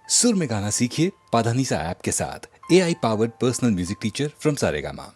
सुर में गाना सीखिए पाधानीसा ऐप के साथ। AI powered personal music teacher from Saregama.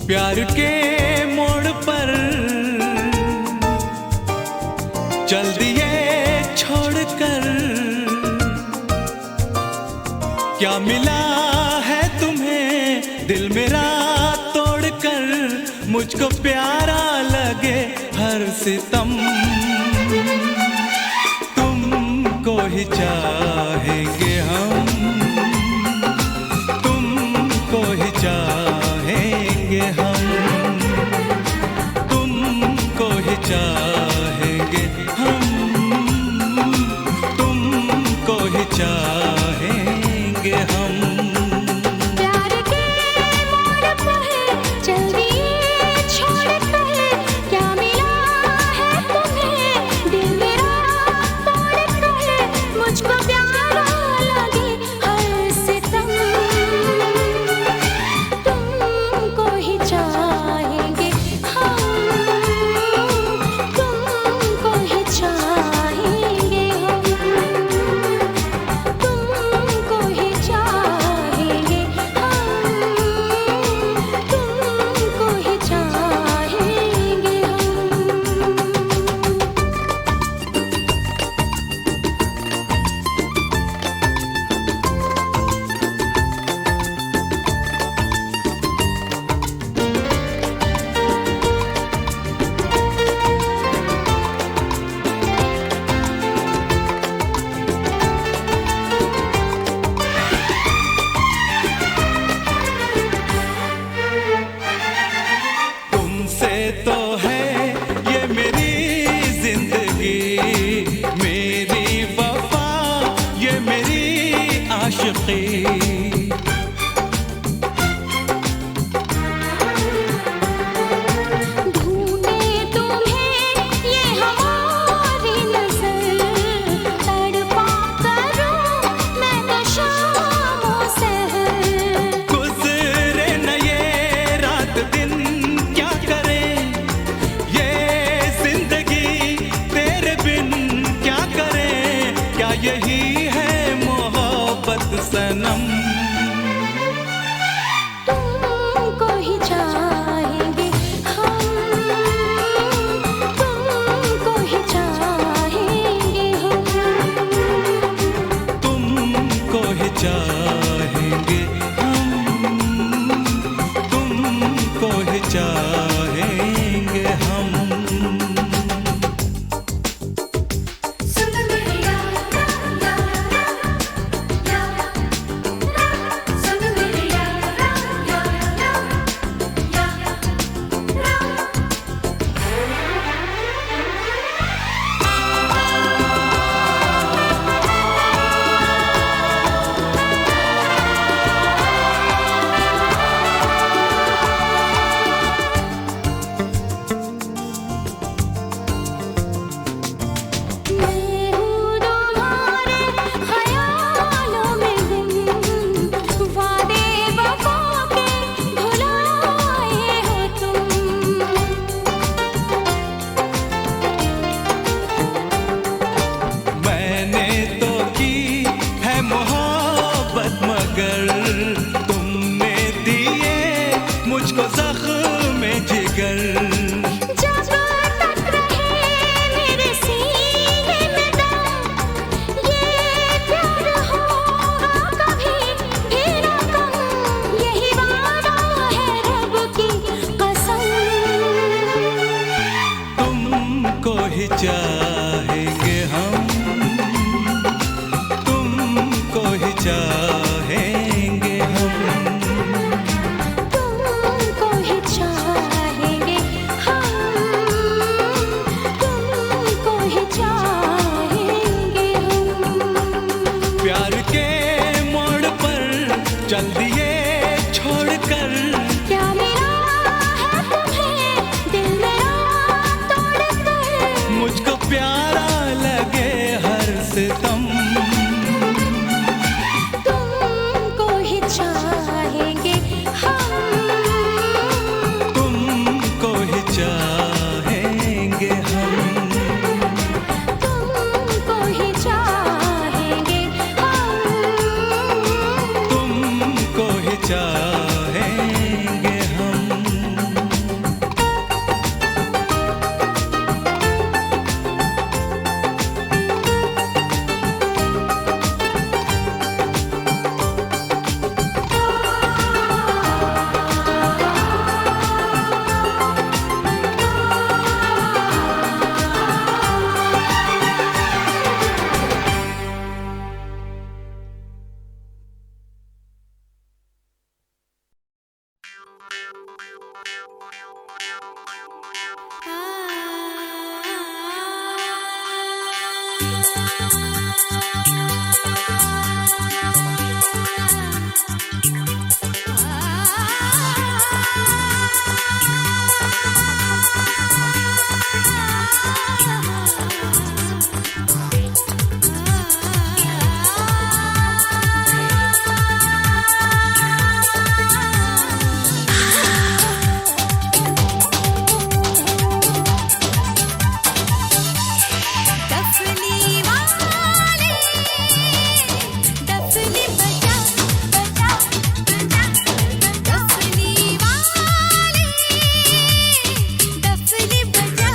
प्यार के मोड़ पर चल दिए छोड़कर, क्या मिला है तुम्हें दिल मेरा तोड़कर, मुझको प्यारा लगे हर सितम, तुमको ही चाहेंगे हम, तुमको ही चाहेंगे हम, तुमको ही चाहेंगे हम, तुमको ही चाहेंगे हम। प्यार के मोड़ पर चल दिए छोड़कर, क्या मिला है तुम्हें दिल मेरा तोड़कर, मुझको प्यारा लगे हर सितम, तुमको ही चाहेंगे हम, चल दिए छोड़कर, क्या मिला है तुम्हें दिल मेरा तोड़कर, मुझको प्यारा लगे हर सितम, तुमको ही चाहेंगे हम, तुमको ही चाहेंगे हम, तुमको ही चाहेंगे हम, तुमको ही चाहेंगे हम। डफली वाले डफली बजा बजा बजा, डफली वाले डफली बजा,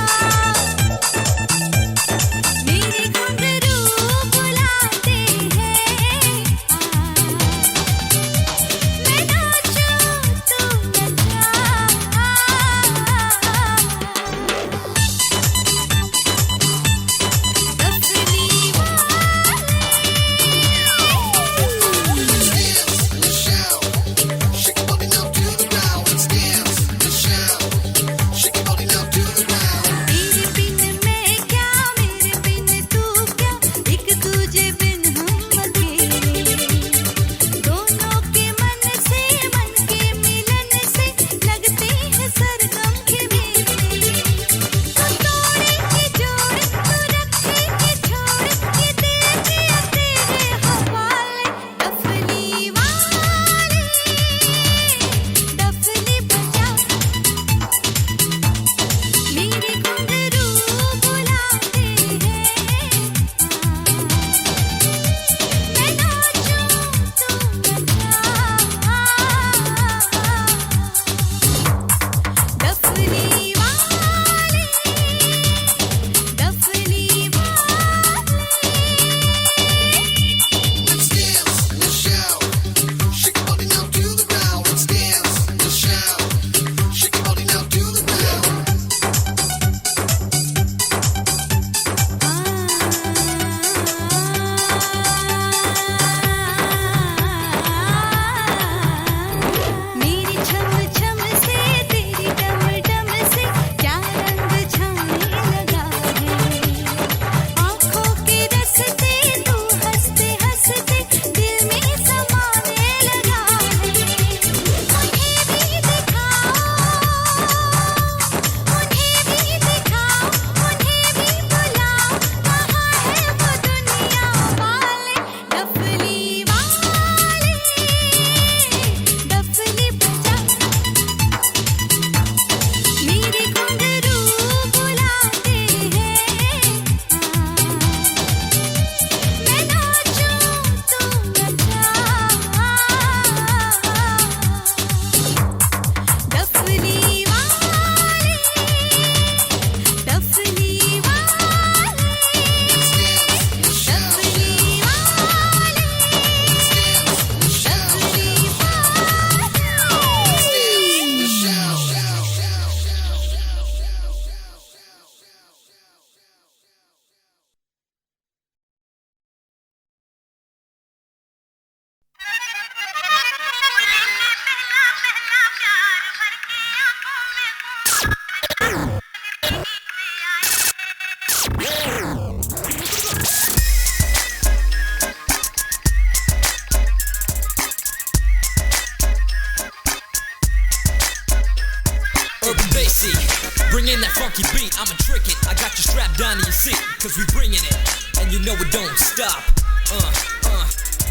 Bring that funky beat, I'ma trick it. I got you strapped down to your seat, cause we bringing it. And you know it don't stop.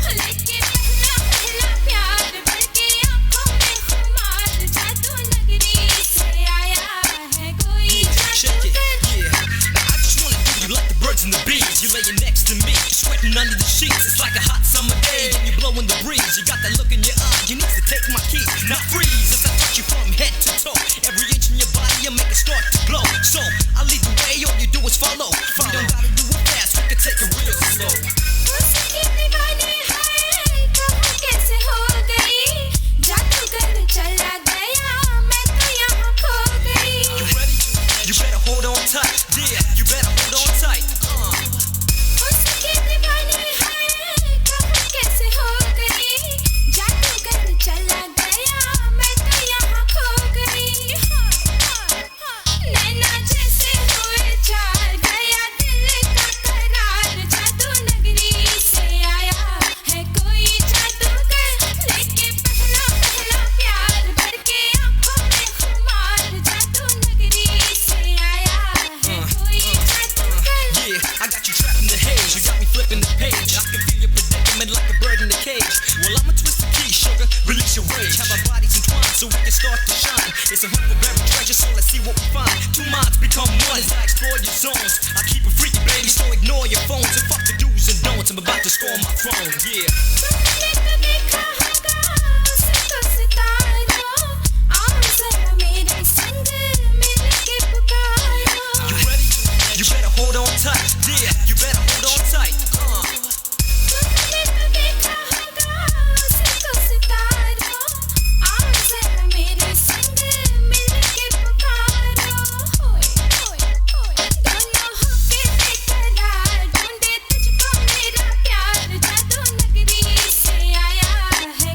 लेके पहला पहला प्यार भर के आँखों में खुमार जादू नगरी से आया है कोई Check जादूगर it, yeah. Now I just wanna do you like the birds and the bees. You're laying next to me, sweating under the sheets. It's like a hot summer day, and you're blowing the breeze. You got that look in your eye, you need to take my key. Now freeze, as I touch you from head to toe. Every inch in your body, I make it start to glow. So I lead the way, all you do is follow. You don't gotta do it fast, we can take it real slow. उसकी दीवानी है कहाँ कैसे हो गई जादूगर चला गया मैं तो यहाँ खो गई You ready? You better hold on tight. Yeah, you better hold on tight. उसकी दीवानी है कहाँ कैसे हो गई जादूगर चला गया मैं तो यहाँ खो गई नैना जैसे हुए चार गया दिल का करार जादू नगरी से आया है कोई जादूगर लेके पहला पहला प्यार भर के आँखों में खुमार जादू नगरी से आया है कोई जादूगर Yeah, I got you trapped in the haze. You got me flipping the page. I can feel your predicament like a bird in a cage. Well, I'ma twist the key, sugar. Release your rage. Have our bodies entwined so we can start to shine. It's a hunt for buried treasure, so let's see what we find. Two minds become one as I explore your zones. I keep it freaky, baby, so ignore your phones and fuck the do's and don'ts. I'm about to score my throne. Yeah. तुमने तो देखा होगा उसको सितारों आओ जरा मेरे संग मिलके पुकारो You ready? You better hold on tight. Yeah, you better hold on tight. तुमने तो देखा होगा उसको सितारों आओ जरा मेरे संग मिलके पुकारो होए होए होए दोनों होके बेकरार ढूंढे तुझको मेरा प्यार जादू नगरी से आया है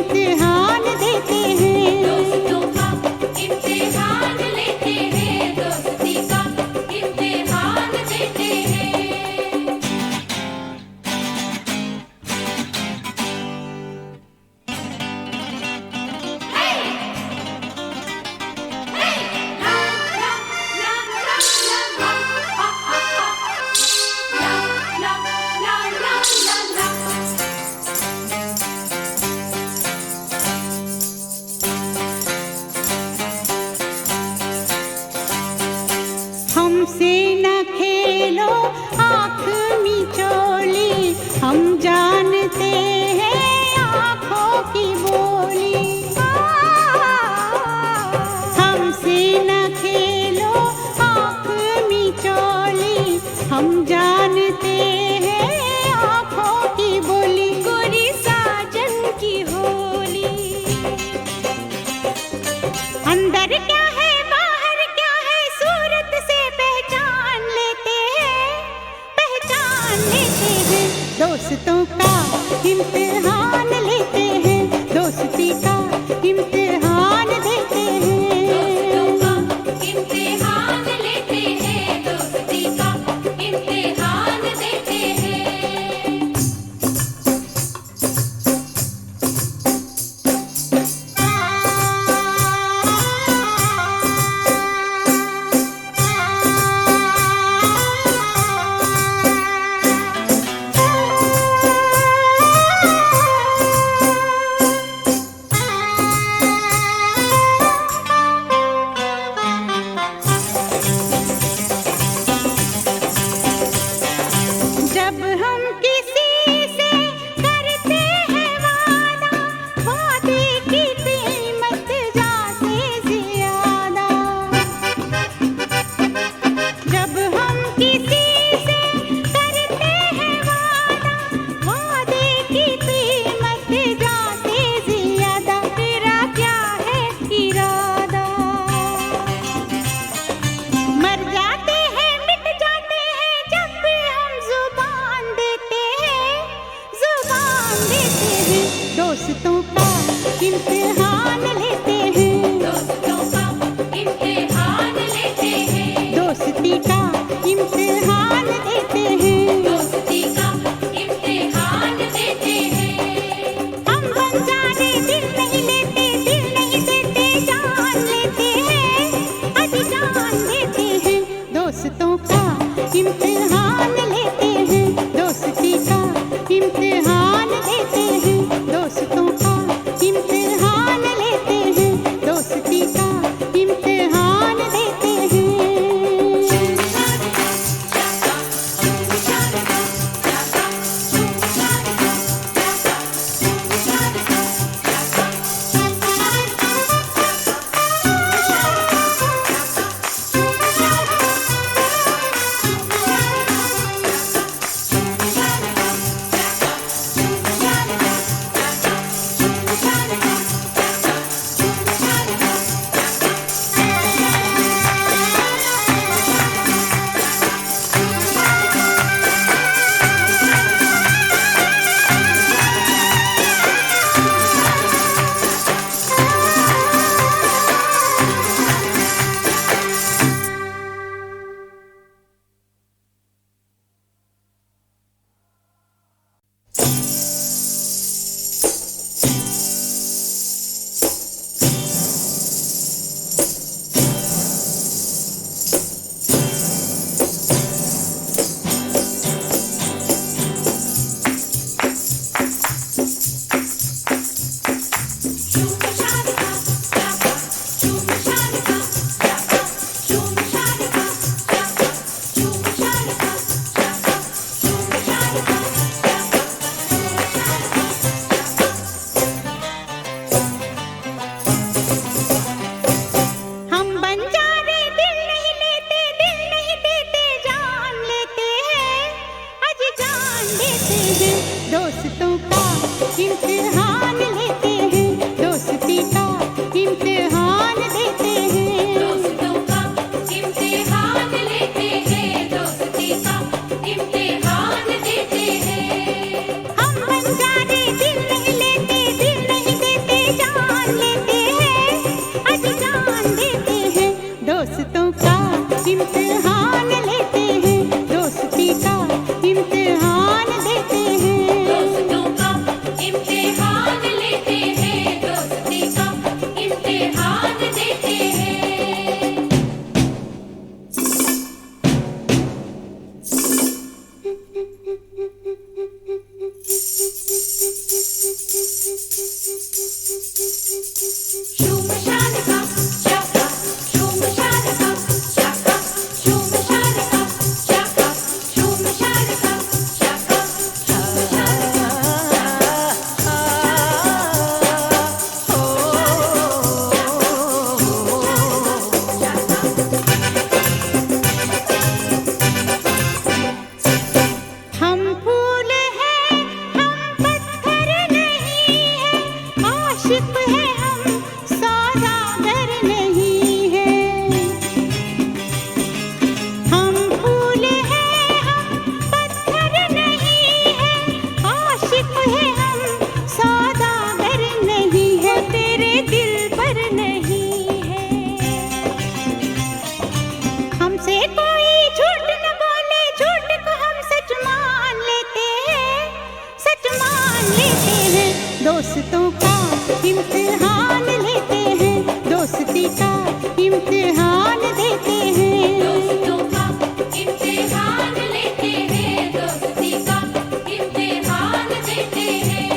इम्तिहान देते हैं। दोस्तों का इम्तिहान लेते हैं, दोस्ती का इम्तिहान देते हैं। हमसे न खेलो आँख मिचोली, हम जानते हैं आँखों की बोली। हमसे न खेलो आँख मिचोली, हम जानते हैं आँखों की बोली। गोरी साजन की होली, अंदर क्या है बाहर क्या है, सूरत से पहचान लेते हैं, पहचान लेते हैं। दोस्तों का इम्तिहान लेते हैं, दोस्ती का इम्तिहान देते दोस्तों हैं। का इम्तिहान लेते हैं, दोस्ती का इम्तिहान देते हैं। जब हम किसी से करते हैं वादा, वादे की कीमत जाते ज्यादा। जब हम किसी से करते हैं वादा, वादे की कीमत जाते ज्यादा। तेरा क्या है इरादा, मर जाते हैं मिट जाते हैं जब भी हम जुबान देते हैं, जुबान देते हैं। दोस्तों का इम्तिहान लेते हैं, दोस्तों का इम्तिहान लेते हैं, दोस्ती का इम्तिहान देते हैं। दोस्ती का इम्तिहान देते हैं। हम बन जाने दिल नहीं लेते, दिल नहीं देते, जान लेते हैं, अभी जान देते हैं। दोस्तों का इम्तिहान लेते हैं, दोस्ती का इम्तिहान देते हैं। दोस्तों का इम्तिहान दोस्ती का इम्तिहान देते हैं। दोस्तों का इम्तिहान लेते हैं, दोस्ती का इम्तिहान देते हैं।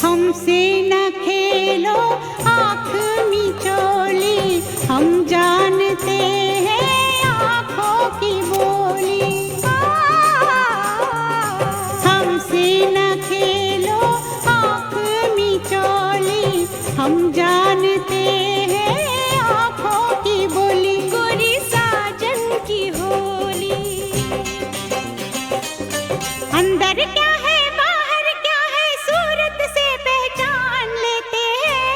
हमसे न खेलो आँख मिचोली, हम जानते हैं आँखों की बोली। हमसे न खेलो आँख मिचोली, हम जानते हैं आँखों की बोली। गोरी साजन की होली, अंदर क्या है बाहर क्या है, सूरत से पहचान लेते हैं,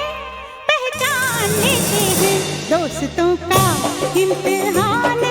पहचान लेते हैं। दोस्तों का इम्तिहान